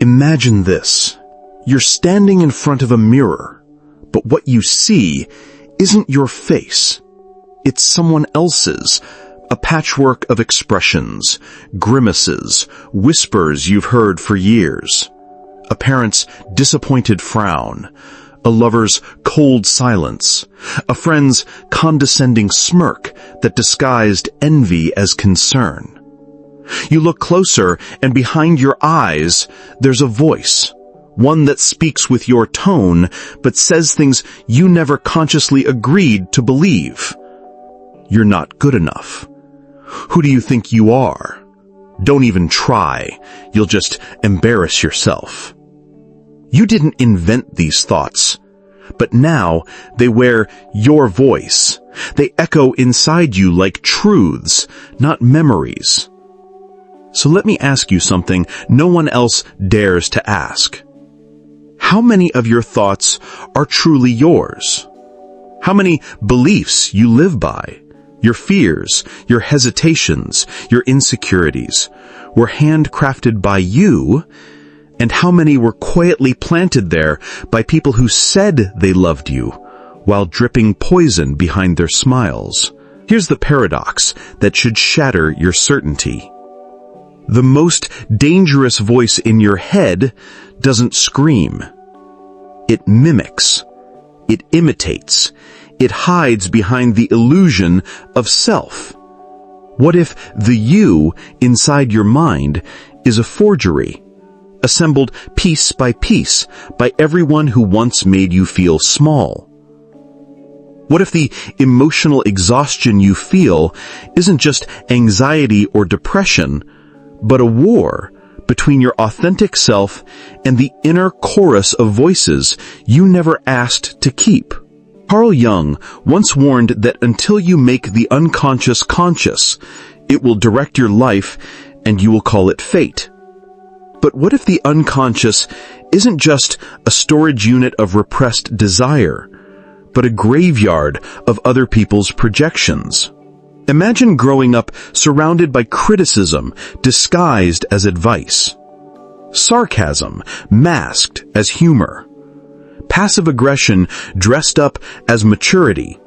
Imagine this. You're standing in front of a mirror, but what you see isn't your face. It's someone else's, a patchwork of expressions, grimaces, whispers you've heard for years. A parent's disappointed frown, a lover's cold silence, a friend's condescending smirk that disguised envy as concern. You look closer, and behind your eyes, there's a voice, one that speaks with your tone, but says things you never consciously agreed to believe. You're not good enough. Who do you think you are? Don't even try. You'll just embarrass yourself. You didn't invent these thoughts, but now they wear your voice. They echo inside you like truths, not memories. So let me ask you something no one else dares to ask. How many of your thoughts are truly yours? How many beliefs you live by, your fears, your hesitations, your insecurities, were handcrafted by you, and how many were quietly planted there by people who said they loved you while dripping poison behind their smiles? Here's the paradox that should shatter your certainty. The most dangerous voice in your head doesn't scream. It mimics. It imitates. It hides behind the illusion of self. What if the you inside your mind is a forgery, assembled piece by everyone who once made you feel small? What if the emotional exhaustion you feel isn't just anxiety or depression, but a war between your authentic self and the inner chorus of voices you never asked to keep? Carl Jung once warned that until you make the unconscious conscious, it will direct your life and you will call it fate. But what if the unconscious isn't just a storage unit of repressed desire, but a graveyard of other people's projections? Imagine growing up surrounded by criticism disguised as advice, sarcasm masked as humor, passive aggression dressed up as maturity.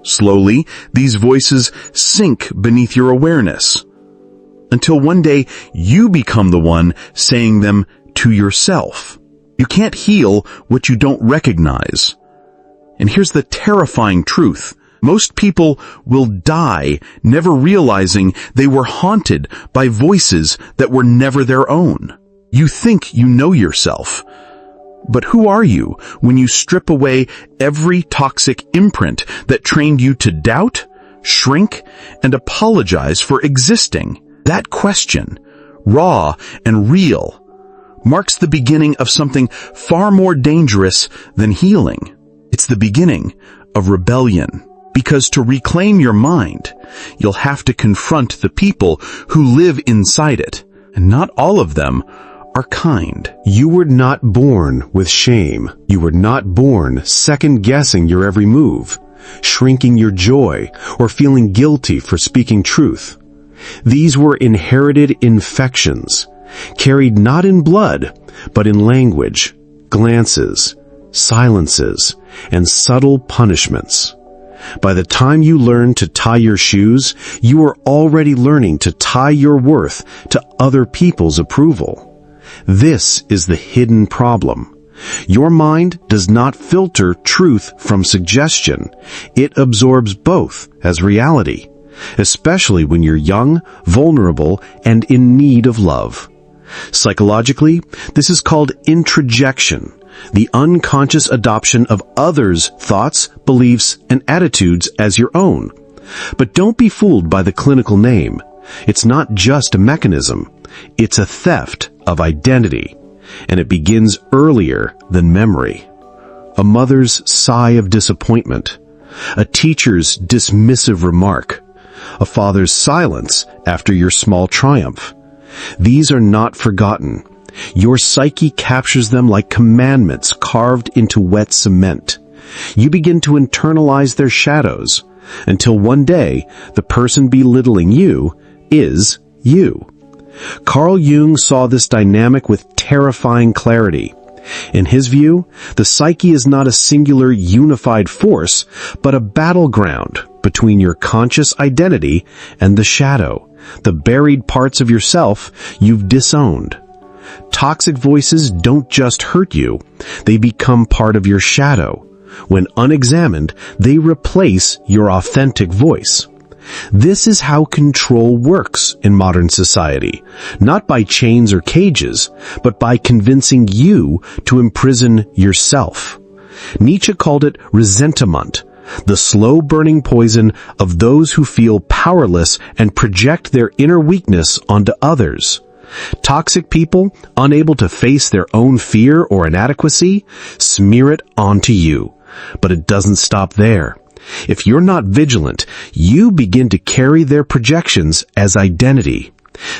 Slowly, these voices sink beneath your awareness, until one day you become the one saying them to yourself. You can't heal what you don't recognize. And here's the terrifying truth. Most people will die never realizing they were haunted by voices that were never their own. You think you know yourself. But who are you when you strip away every toxic imprint that trained you to doubt, shrink, and apologize for existing? That question, raw and real, marks the beginning of something far more dangerous than healing. It's the beginning of rebellion. Because to reclaim your mind, you'll have to confront the people who live inside it, and not all of them are kind. You were not born with shame. You were not born second-guessing your every move, shrinking your joy, or feeling guilty for speaking truth. These were inherited infections, carried not in blood, but in language, glances, silences, and subtle punishments. By the time you learn to tie your shoes, you are already learning to tie your worth to other people's approval. This is the hidden problem. Your mind does not filter truth from suggestion. It absorbs both as reality, especially when you're young, vulnerable, and in need of love. Psychologically, this is called introjection, the unconscious adoption of others' thoughts, beliefs, and attitudes as your own. But don't be fooled by the clinical name. It's not just a mechanism. It's a theft of identity, and it begins earlier than memory. A mother's sigh of disappointment, a teacher's dismissive remark, a father's silence after your small triumph. These are not forgotten. Your psyche captures them like commandments carved into wet cement. You begin to internalize their shadows, until one day the person belittling you is you. Carl Jung saw this dynamic with terrifying clarity. In his view, the psyche is not a singular unified force, but a battleground between your conscious identity and the shadow, the buried parts of yourself you've disowned. Toxic voices don't just hurt you, they become part of your shadow. When unexamined, they replace your authentic voice. This is how control works in modern society, not by chains or cages, but by convincing you to imprison yourself. Nietzsche called it resentment, the slow-burning poison of those who feel powerless and project their inner weakness onto others. Toxic people, unable to face their own fear or inadequacy, smear it onto you. But it doesn't stop there. If you're not vigilant, you begin to carry their projections as identity.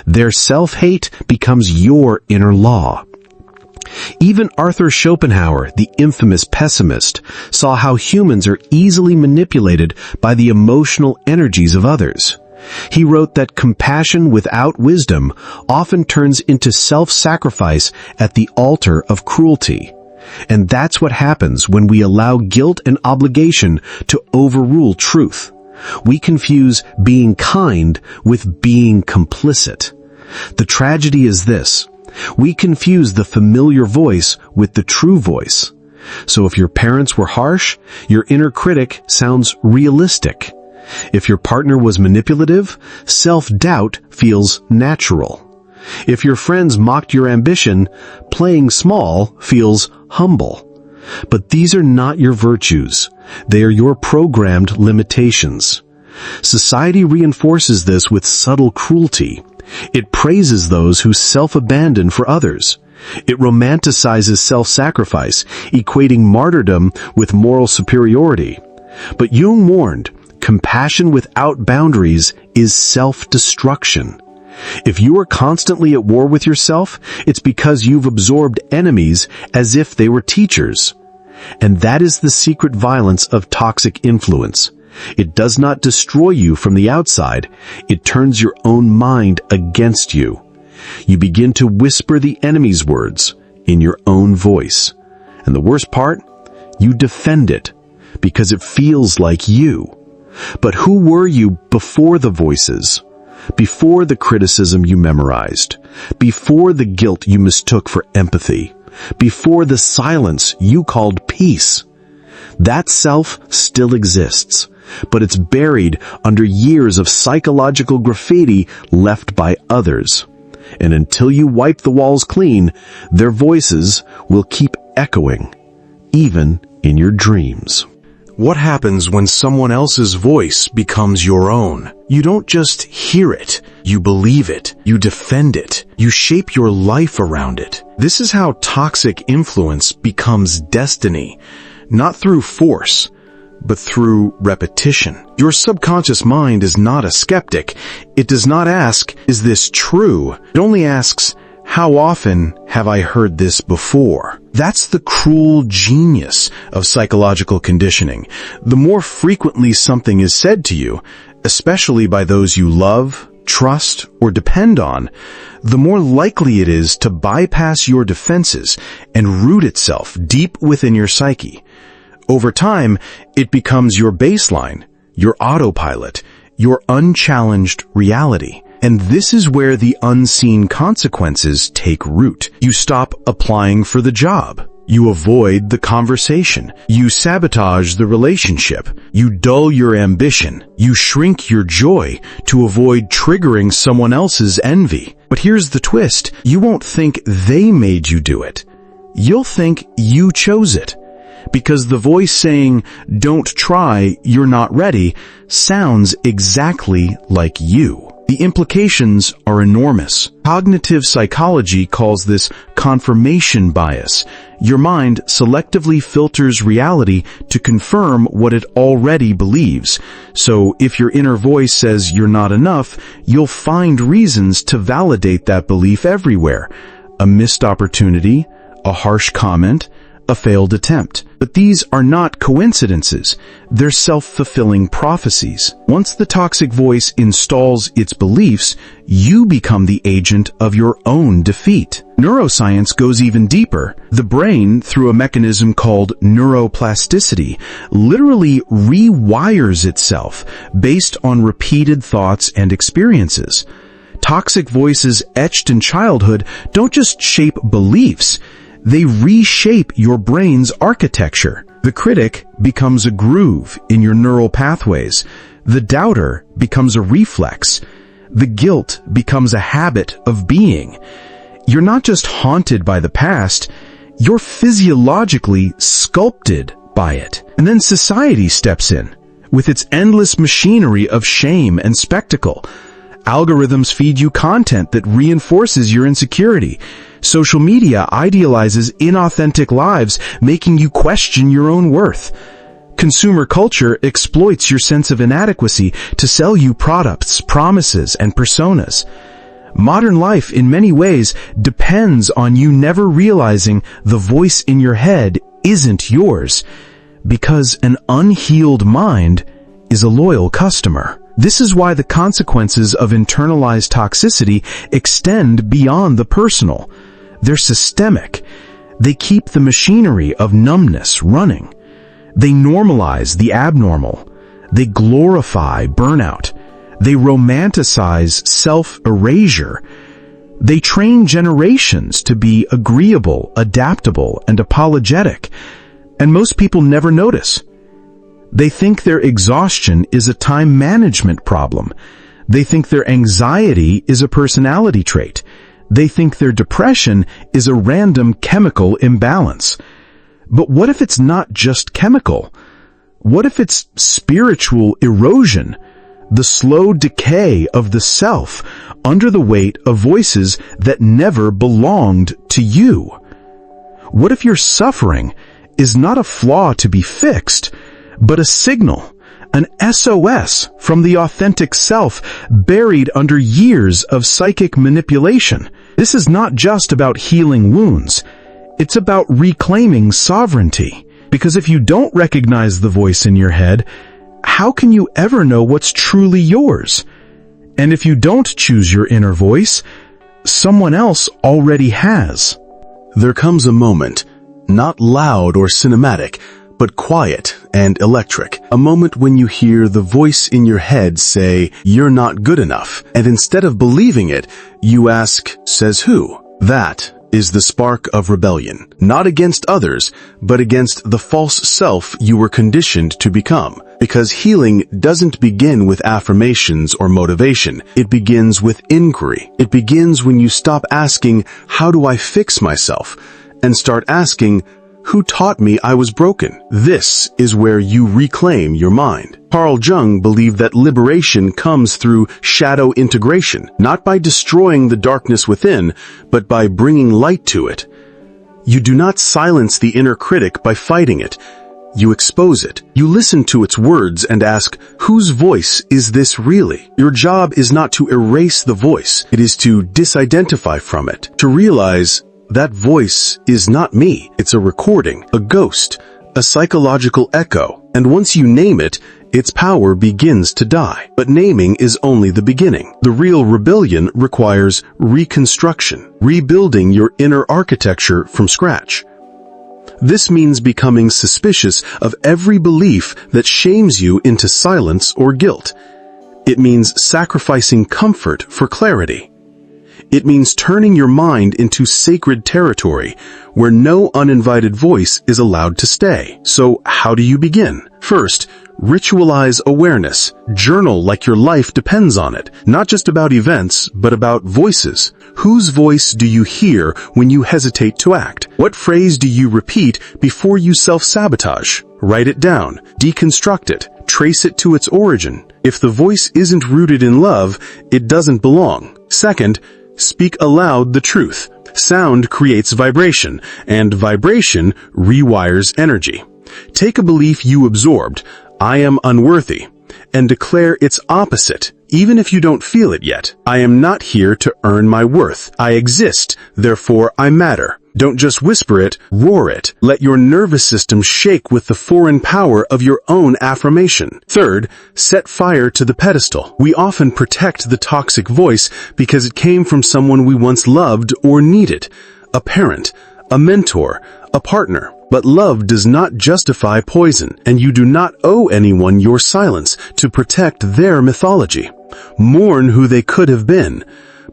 Their self-hate becomes your inner law. Even Arthur Schopenhauer, the infamous pessimist, saw how humans are easily manipulated by the emotional energies of others. He wrote that compassion without wisdom often turns into self-sacrifice at the altar of cruelty. And that's what happens when we allow guilt and obligation to overrule truth. We confuse being kind with being complicit. The tragedy is this: we confuse the familiar voice with the true voice. So if your parents were harsh, your inner critic sounds realistic. If your partner was manipulative, self-doubt feels natural. If your friends mocked your ambition, playing small feels humble. But these are not your virtues. They are your programmed limitations. Society reinforces this with subtle cruelty. It praises those who self-abandon for others. It romanticizes self-sacrifice, equating martyrdom with moral superiority. But Jung warned, compassion without boundaries is self-destruction. If you are constantly at war with yourself, it's because you've absorbed enemies as if they were teachers. And that is the secret violence of toxic influence. It does not destroy you from the outside. It turns your own mind against you. You begin to whisper the enemy's words in your own voice. And the worst part, you defend it because it feels like you. But who were you before the voices? Before the criticism you memorized, before the guilt you mistook for empathy, before the silence you called peace? That self still exists, but it's buried under years of psychological graffiti left by others. And until you wipe the walls clean, their voices will keep echoing, even in your dreams. What happens when someone else's voice becomes your own? You don't just hear it, you believe it, you defend it, you shape your life around it. This is how toxic influence becomes destiny, not through force, but through repetition. Your subconscious mind is not a skeptic. It does not ask, is this true? It only asks, how often have I heard this before? That's the cruel genius of psychological conditioning. The more frequently something is said to you, especially by those you love, trust, or depend on, the more likely it is to bypass your defenses and root itself deep within your psyche. Over time, it becomes your baseline, your autopilot, your unchallenged reality. And this is where the unseen consequences take root. You stop applying for the job. You avoid the conversation. You sabotage the relationship. You dull your ambition. You shrink your joy to avoid triggering someone else's envy. But here's the twist. You won't think they made you do it. You'll think you chose it. Because the voice saying, "Don't try, you're not ready," sounds exactly like you. The implications are enormous. Cognitive psychology calls this confirmation bias. Your mind selectively filters reality to confirm what it already believes. So if your inner voice says you're not enough, you'll find reasons to validate that belief everywhere. A missed opportunity, a harsh comment, a failed attempt. But these are not coincidences. They're self-fulfilling prophecies. Once the toxic voice installs its beliefs, you become the agent of your own defeat. Neuroscience goes even deeper. The brain, through a mechanism called neuroplasticity, literally rewires itself based on repeated thoughts and experiences. Toxic voices etched in childhood don't just shape beliefs, they reshape your brain's architecture. The critic becomes a groove in your neural pathways. The doubter becomes a reflex. The guilt becomes a habit of being. You're not just haunted by the past, you're physiologically sculpted by it. And then society steps in, with its endless machinery of shame and spectacle. Algorithms feed you content that reinforces your insecurity. Social media idealizes inauthentic lives, making you question your own worth. Consumer culture exploits your sense of inadequacy to sell you products, promises, and personas. Modern life, in many ways, depends on you never realizing the voice in your head isn't yours, because an unhealed mind is a loyal customer. This is why the consequences of internalized toxicity extend beyond the personal. They're systemic. They keep the machinery of numbness running. They normalize the abnormal. They glorify burnout. They romanticize self-erasure. They train generations to be agreeable, adaptable, and apologetic. And most people never notice. They think their exhaustion is a time management problem. They think their anxiety is a personality trait. They think their depression is a random chemical imbalance. But what if it's not just chemical? What if it's spiritual erosion, the slow decay of the self under the weight of voices that never belonged to you? What if your suffering is not a flaw to be fixed, but a signal, an SOS from the authentic self buried under years of psychic manipulation? This is not just about healing wounds. It's about reclaiming sovereignty. Because if you don't recognize the voice in your head, how can you ever know what's truly yours? And if you don't choose your inner voice, someone else already has. There comes a moment, not loud or cinematic, but quiet and electric. A moment when you hear the voice in your head say, "You're not good enough." And instead of believing it, you ask, "Says who?" That is the spark of rebellion, not against others, but against the false self you were conditioned to become. Because healing doesn't begin with affirmations or motivation. It begins with inquiry. It begins when you stop asking, "How do I fix myself?" and start asking, "Who taught me I was broken?" This is where you reclaim your mind. Carl Jung believed that liberation comes through shadow integration, not by destroying the darkness within, but by bringing light to it. You do not silence the inner critic by fighting it. You expose it. You listen to its words and ask, whose voice is this really? Your job is not to erase the voice. It is to disidentify from it, to realize that voice is not me. It's a recording, a ghost, a psychological echo. And once you name it, its power begins to die. But naming is only the beginning. The real rebellion requires reconstruction, rebuilding your inner architecture from scratch. This means becoming suspicious of every belief that shames you into silence or guilt. It means sacrificing comfort for clarity. It means turning your mind into sacred territory where no uninvited voice is allowed to stay. So how do you begin? First, ritualize awareness. Journal like your life depends on it. Not just about events, but about voices. Whose voice do you hear when you hesitate to act? What phrase do you repeat before you self-sabotage? Write it down. Deconstruct it. Trace it to its origin. If the voice isn't rooted in love, it doesn't belong. Second, speak aloud the truth. Sound creates vibration, and vibration rewires energy. Take a belief you absorbed, "I am unworthy," and declare its opposite, even if you don't feel it yet. I am not here to earn my worth. I exist, therefore I matter. Don't just whisper it, roar it. Let your nervous system shake with the foreign power of your own affirmation. Third, set fire to the pedestal. We often protect the toxic voice because it came from someone we once loved or needed. A parent, a mentor, a partner. But love does not justify poison, and you do not owe anyone your silence to protect their mythology. Mourn who they could have been,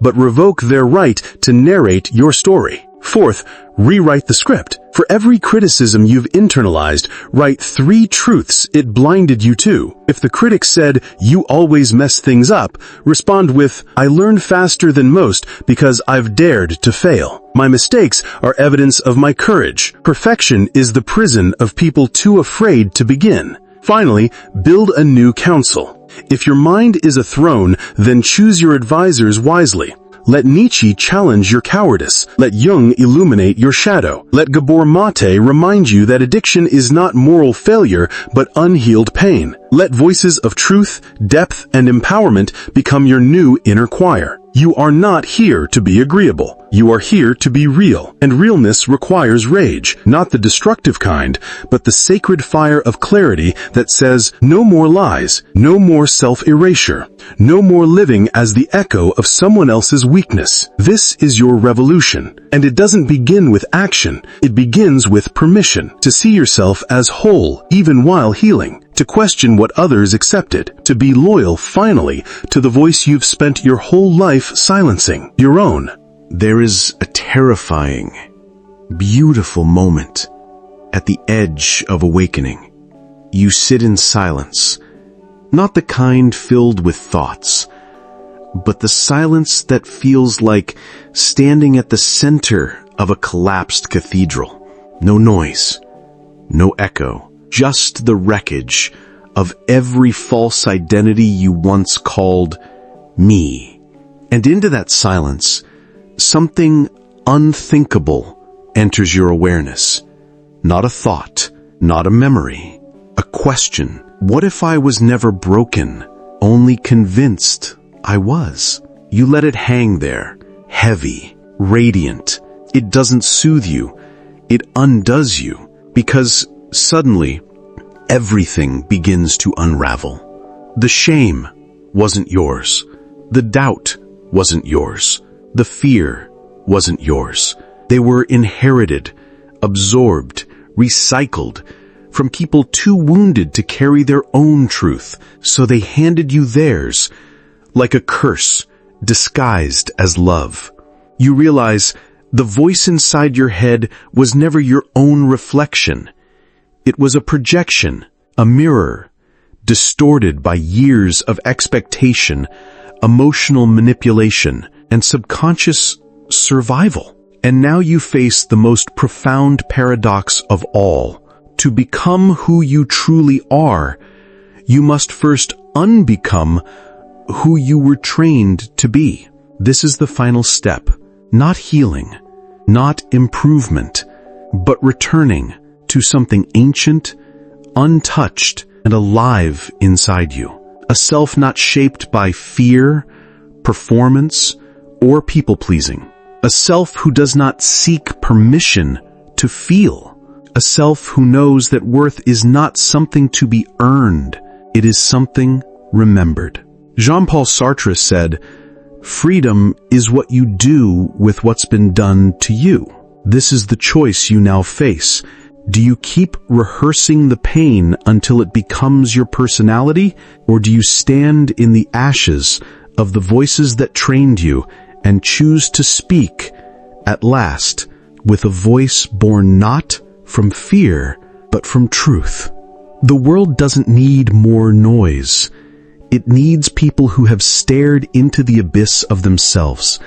but revoke their right to narrate your story. Fourth, rewrite the script. For every criticism you've internalized, write 3 truths it blinded you to. If the critic said, "You always mess things up," respond with, "I learn faster than most because I've dared to fail. My mistakes are evidence of my courage. Perfection is the prison of people too afraid to begin." Finally, build a new council. If your mind is a throne, then choose your advisors wisely. Let Nietzsche challenge your cowardice. Let Jung illuminate your shadow. Let Gabor Mate remind you that addiction is not moral failure, but unhealed pain. Let voices of truth, depth, and empowerment become your new inner choir. You are not here to be agreeable. You are here to be real. And realness requires rage, not the destructive kind, but the sacred fire of clarity that says, no more lies, no more self-erasure, no more living as the echo of someone else's weakness. This is your revolution. And it doesn't begin with action. It begins with permission to see yourself as whole, even while healing. To question what others accepted, to be loyal, finally, to the voice you've spent your whole life silencing, your own. There is a terrifying, beautiful moment at the edge of awakening. You sit in silence, not the kind filled with thoughts, but the silence that feels like standing at the center of a collapsed cathedral. No noise, no echo. Just the wreckage of every false identity you once called me. And into that silence, something unthinkable enters your awareness. Not a thought, not a memory, a question. What if I was never broken, only convinced I was? You let it hang there, heavy, radiant. It doesn't soothe you, it undoes you, because suddenly, everything begins to unravel. The shame wasn't yours. The doubt wasn't yours. The fear wasn't yours. They were inherited, absorbed, recycled from people too wounded to carry their own truth. So they handed you theirs, like a curse, disguised as love. You realize the voice inside your head was never your own reflection. It was a projection, a mirror, distorted by years of expectation, emotional manipulation, and subconscious survival. And now you face the most profound paradox of all. To become who you truly are, you must first unbecome who you were trained to be. This is the final step. Not healing, not improvement, but returning to something ancient, untouched, and alive inside you. A self not shaped by fear, performance, or people-pleasing. A self who does not seek permission to feel. A self who knows that worth is not something to be earned. It is something remembered. Jean-Paul Sartre said, "Freedom is what you do with what's been done to you." This is the choice you now face. Do you keep rehearsing the pain until it becomes your personality, or do you stand in the ashes of the voices that trained you and choose to speak, at last, with a voice born not from fear, but from truth? The world doesn't need more noise. It needs people who have stared into the abyss of themselves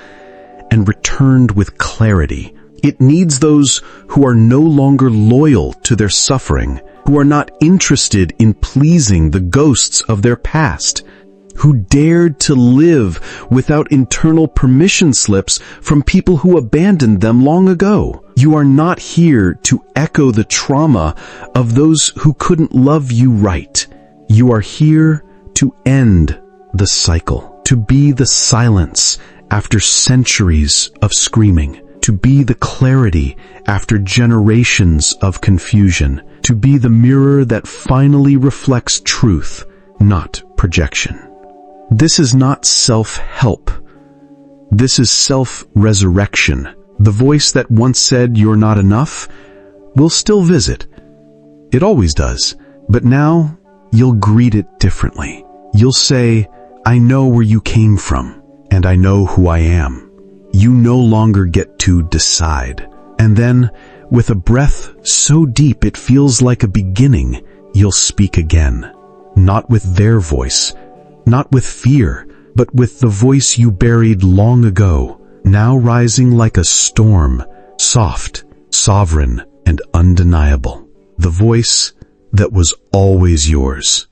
and returned with clarity. It needs those who are no longer loyal to their suffering, who are not interested in pleasing the ghosts of their past, who dared to live without internal permission slips from people who abandoned them long ago. You are not here to echo the trauma of those who couldn't love you right. You are here to end the cycle, to be the silence after centuries of screaming, to be the clarity after generations of confusion, to be the mirror that finally reflects truth, not projection. This is not self-help. This is self-resurrection. The voice that once said you're not enough will still visit. It always does. But now you'll greet it differently. You'll say, I know where you came from, and I know who I am. You no longer get to decide. And then, with a breath so deep it feels like a beginning, you'll speak again. Not with their voice, not with fear, but with the voice you buried long ago, now rising like a storm, soft, sovereign, and undeniable. The voice that was always yours.